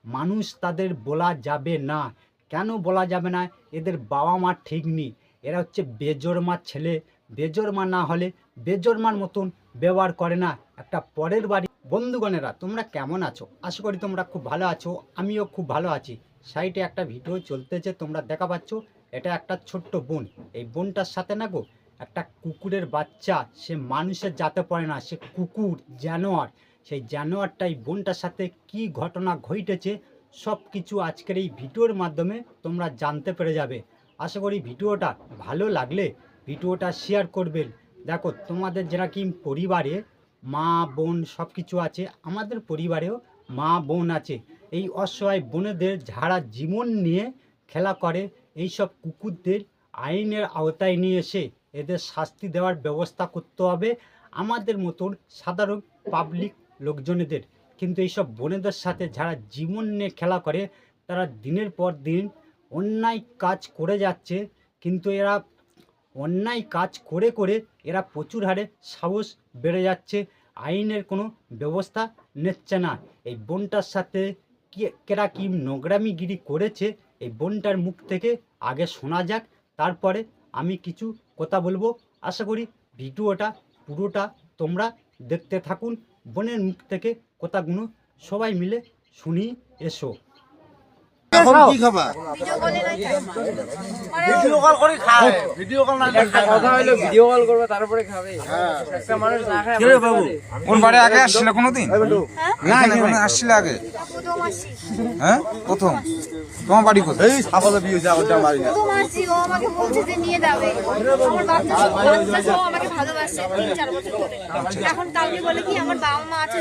মানুষ তাদের বলা যাবে না। কেন বলা যাবে না? এদের বাবা মা ঠিক নেই, এরা হচ্ছে বেজন্মা ছেলে। বেজন্মা না হলে বেজন্মার মতন ব্যবহার করে না একটা পরের বাড়ি। বন্ধুগণেরা, তোমরা কেমন আছো? আশা করি তোমরা খুব ভালো আছো, আমিও খুব ভালো আছি। সাইডে একটা ভিডিও চলতেছে, তোমরা দেখা পাচ্ছ। এটা একটা ছোট্ট বোন। এই বোনটার সাথে না গো একটা কুকুরের বাচ্চা, সে মানুষের জাতে পড়ে না, সে কুকুর জানোয়ার। সেই জানোয়ারটাই বোনটার সাথে কি ঘটনা ঘটেছে সব কিছু আজকের এই ভিডিওর মাধ্যমে তোমরা জানতে পেরে যাবে। আশা করি ভিডিওটা ভালো লাগলে ভিডিওটা শেয়ার করবেন। দেখো, তোমাদের যেরকম পরিবারে মা বোন সব কিছু আছে, আমাদের পরিবারেও মা বোন আছে। এই অসহায় বোনেদের যারা জীবন নিয়ে খেলা করে, এই সব কুকুরদের আইনের আওতায় নিয়ে এসে এদের শাস্তি দেওয়ার ব্যবস্থা করতে হবে আমাদের মতন সাধারণ পাবলিক লোকজনেদের। কিন্তু এইসব বোনেদের সাথে যারা জীবন নিয়ে খেলা করে, তারা দিনের পর দিন অন্যায় কাজ করে যাচ্ছে। কিন্তু এরা অন্যায় কাজ করে করে এরা প্রচুর হারে সাহস বেড়ে যাচ্ছে, আইনের কোনো ব্যবস্থা নিচ্ছে না। এই বোনটার সাথে কেরা কি নোংরামিগিরি করেছে, এই বোনটার মুখ থেকে আগে শোনা যাক, তারপরে আমি কিছু কথা বলবো। আশা করি ভিডিওটা পুরোটা তোমরা দেখতে থাকুন, বোনের মুখ থেকে কথাগুলো সবাই মিলে শুনি এসো। এখন কি খাবা? ভিডিও কল করে খায়, ভিডিও কল না কথা হইলো ভিডিও কল করবে তারপরে খাবে। একটা মানুষ না খায়। কে রে বাবু? কোন বাড়ি আগে আসছিল কোনোদিন? না এখানে আসছিল আগে? হ্যাঁ, প্রথম। তোমার বাড়ি কোথায়? এই সাপালে বিয়ে যা ওটা মারি না। তো মাসি ও আমাকে বলছে যে নিয়ে যাবে, আমার বাচ্চা সহ আমাকে ভালোবাসে 3-4 বছর ধরে। এখন কালকে বলে কি আমার বাবা মা আছে,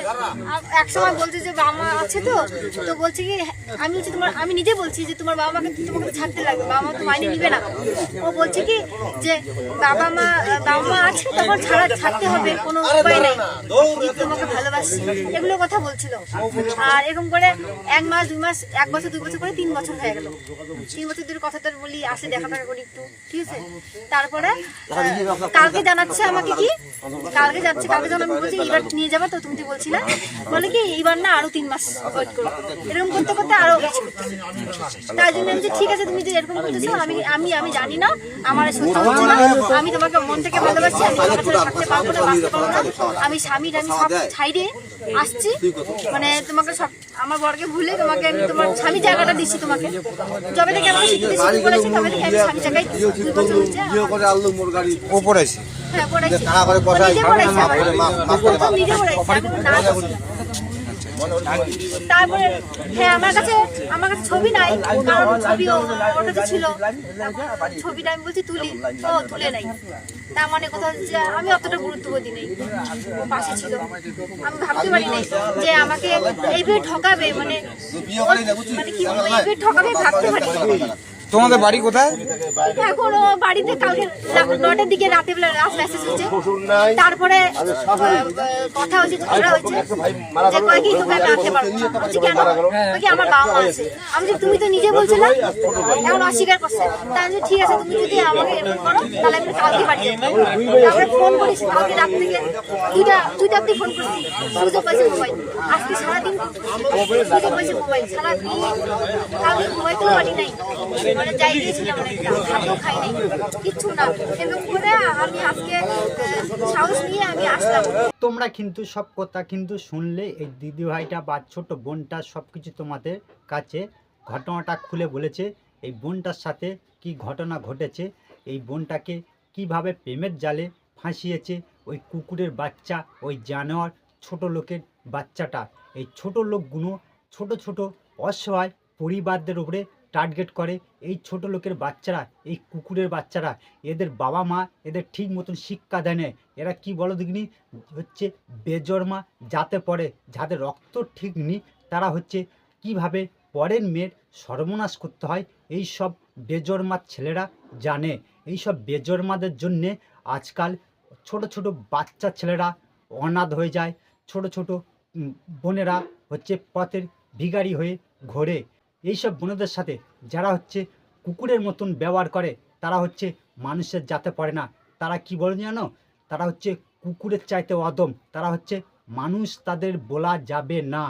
এক সময় বলছে যে বাবা মা আছে, তো বলছে কি আমি হচ্ছে তোমার, আমি নিজে বলছি যে তোমার বাবা মাকে তোমাকে ছাড়তে লাগবে, বাবা মা তো মাইনে নিবে না। ও বলছে কি যে বাবা মা আছে, তখন ছাড়তে হবে, কোনো উপায় নাই, তোমাকে ভালোবাসি, এগুলো কথা বলছিল। আর এরকম করে 1 মাস 2 মাস 1 বছর 2 বছর করে 3 বছর হয়ে গেল। 3 বছর ধরে কথাটা বলি, আসে দেখা টাকা করি একটু, ঠিক আছে। তারপরে কালকে জানাচ্ছে আমাকে কি, কালকে যখন আমি বলছি এবার নিয়ে যাবো, তো তুমি তো বলছি না, বলে কি এইবার না আরো 3 মাস ওয়েট করো। এরকম করতে করতে আরো তাই জন্য আমি ঠিক আছে, তুমি যে এরকম করতেছো, আমি জানি না, আমার সহ্য হচ্ছে না, আমি তোমাকে মন থেকে ভালোবাসি, আমি তোমার সাথে থাকতে পারবো না, বাঁচতে পারবো না, আমি স্বামীর আমি সব ছাইড়ে আসছি, মানে তোমাকে সব আমার বরকে ভুলে তোমাকে আমি তোমার স্বামী জায়গাটা দিচ্ছি তোমাকে। যবে থেকে আমাকে শিখতে শুরু করেছি তবে থেকে আমি স্বামী জায়গায় 2 বছর হচ্ছে। বিয়ে করে আনলো মোর গাড়ি ও পড়াইছে? হ্যাঁ, পড়াইছি, টাকা করে পয়সা নিজে পড়াইছি, নিজে পড়াইছি। তারপরে হ্যাঁ, আমার কাছে ছবি নাই, কারণ ছবি ওর কাছে ছিল, ছবিটা আমি বলছি তুলি, ও তুলে নাই। তার মানে কথা হচ্ছে আমি অতটা গুরুত্ব দিই নাই, ও পাশে ছিল, আমি ভাবতে পারি নাই যে আমাকে এইভাবে ঠকাবে, মানে কি বলবো, এইভাবে ঠকাবে ভাবতে পারি। তোমাদের বাড়ি কোথায়? এখন ও বাড়িতে কালকে 9টার দিকে রাতে বেলা লাস্ট মেসেজ হচ্ছে, তারপরে কথা হচ্ছে, ঝগড়া হচ্ছে, যে কয় কি তোকে আমি আনতে পারবো না। বলছি কেন? কি আমার বাবা মা আছে। আমি যে তুমি তো নিজে বলছো না, এখন অস্বীকার করছে। তাই আমি ঠিক আছে, তুমি যদি আমাকে এরকম করো তাহলে আমি কালকে বাড়ি যাবো। তারপরে ফোন করেছি, কালকে রাত থেকে দুইটা অব্দি ফোন করছি, সুযোগ পাইছে মোবাইল, আজকে সারাদিন সুযোগ পাইছে মোবাইল, সারাদিন কালকে ঘুমাইতেও পারি নাই, মানে যাই গিয়েছিলাম, খাতেও খাই নাই, কিচ্ছু না। এরকম করে আমি আজকে সাহস নিয়ে আমি আসলাম। তোমরা কিন্তু সব কথা কিন্তু শুনলে, এই দিদি ভাইটা বা ছোট বোনটা সব কিছু তোমাদের কাছে ঘটনাটা খুলে বলেছে। এই বোনটার সাথে কি ঘটনা ঘটেছে, এই বোনটাকে কিভাবে প্রেমের জালে ফাঁসিয়েছে ওই কুকুরের বাচ্চা, ওই জানোয়ার ছোট লোকের বাচ্চাটা। এই ছোট লোকগুলো ছোট ছোট অসহায় পরিবারদের উপরে টার্গেট করে। এই ছোট লোকের বাচ্চারা, এই কুকুরের বাচ্চারা, এদের বাবা মা এদের ঠিক মতন শিক্ষা দেয় না। এরা কি বলো দেখিনি, হচ্ছে বেজন্মা জাতে পড়ে, যাদের রক্ত ঠিক নেই, তারা হচ্ছে কিভাবে পরের মেয়ের সর্বনাশ করতে হয় এই সব বেজন্মার ছেলেরা জানে। এই সব বেজন্মাদের জন্যে আজকাল ছোট ছোট বাচ্চা ছেলেরা অনাথ হয়ে যায়, ছোট ছোট বোনেরা হচ্ছে পথের ভিখারি হয়ে ঘোরে। এইসব বোনেদের সাথে যারা হচ্ছে কুকুরের মতন ব্যবহার করে, তারা হচ্ছে মানুষের জাতে পড়ে না। তারা কি বলে জানো, তারা হচ্ছে কুকুরের চাইতে অদম, তারা হচ্ছে মানুষ তাদের বলা যাবে না।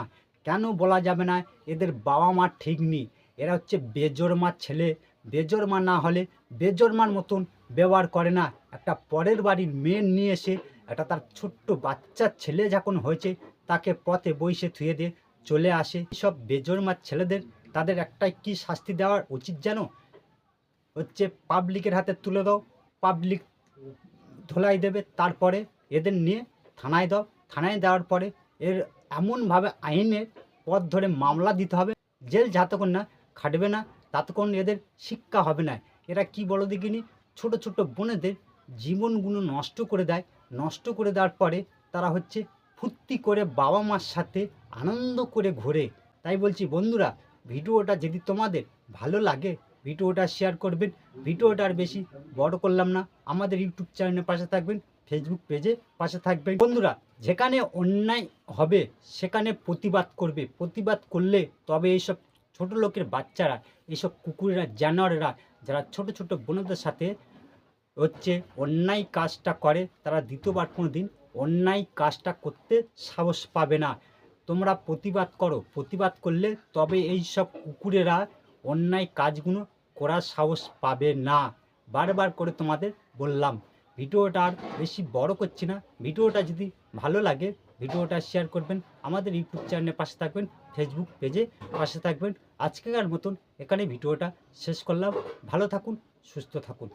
কেন বলা যাবে না? এদের বাবা মা ঠিক নেই। এরা হচ্ছে বেজোরমার ছেলে। বেজোরমা না হলে বেজোরমার মতন ব্যবহার করে না। একটা পরের বাড়ির মেয়ে নিয়ে এসে একটা তার ছোট্ট বাচ্চার ছেলে যখন হয়েছে তাকে পথে বসে থুয়ে দিয়ে চলে আসে। সব বেজোরমার ছেলেদের তাদের একটাই কি শাস্তি দেওয়ার উচিত জানো? হচ্ছে পাবলিকের হাতে তুলে দাও, পাবলিক ধোলাই দেবে, তারপরে এদের নিয়ে থানায় দাও, থানায় দেওয়ার পরে এর এমনভাবে আইনের পথ ধরে মামলা দিতে হবে, জেল যতক্ষণ না খাটবে না ততক্ষণ এদের শিক্ষা হবে না। এরা কি বলো দেখিনি, ছোট ছোট বোনেদের জীবনগুলো নষ্ট করে দেয়। নষ্ট করে দেওয়ার পরে তারা হচ্ছে ফুর্তি করে বাবা মার সাথে আনন্দ করে ঘোরে। তাই বলছি বন্ধুরা, ভিডিওটা যদি তোমাদের ভালো লাগে ভিডিওটা শেয়ার করবেন। ভিডিওটা আর বেশি বড় করলাম না। আমাদের ইউটিউব চ্যানেলের পাশে থাকবেন, ফেসবুক পেজে পাশে থাকবেন। বন্ধুরা, যেখানে অন্যায় হবে সেখানে প্রতিবাদ করবে। প্রতিবাদ করলে তবে এইসব ছোট লোকের বাচ্চারা, এইসব কুকুরেরা, জানোয়ারেরা যারা ছোট ছোট বোনদের সাথে হচ্ছে অন্যায় কাজটা করে, তারা দ্বিতীয়বার কোনো দিন অন্যায় কাজটা করতে সাহস পাবে না। তোমরা প্রতিবাদ করো। প্রতিবাদ করলে তবে এই সব কুকুরেরা অন্যায় কাজগুলো করার সাহস পাবে না। বারবার করে তোমাদের বললাম। ভিডিওটা আর বেশি বড় করছি না। ভিডিওটা যদি ভালো লাগে ভিডিওটা শেয়ার করবেন। আমাদের ইউটিউব চ্যানেলের পাশে থাকবেন, ফেসবুক পেজে পাশে থাকবেন। আজকের মতন এখানে ভিডিওটা শেষ করলাম। ভালো থাকুন, সুস্থ থাকুন।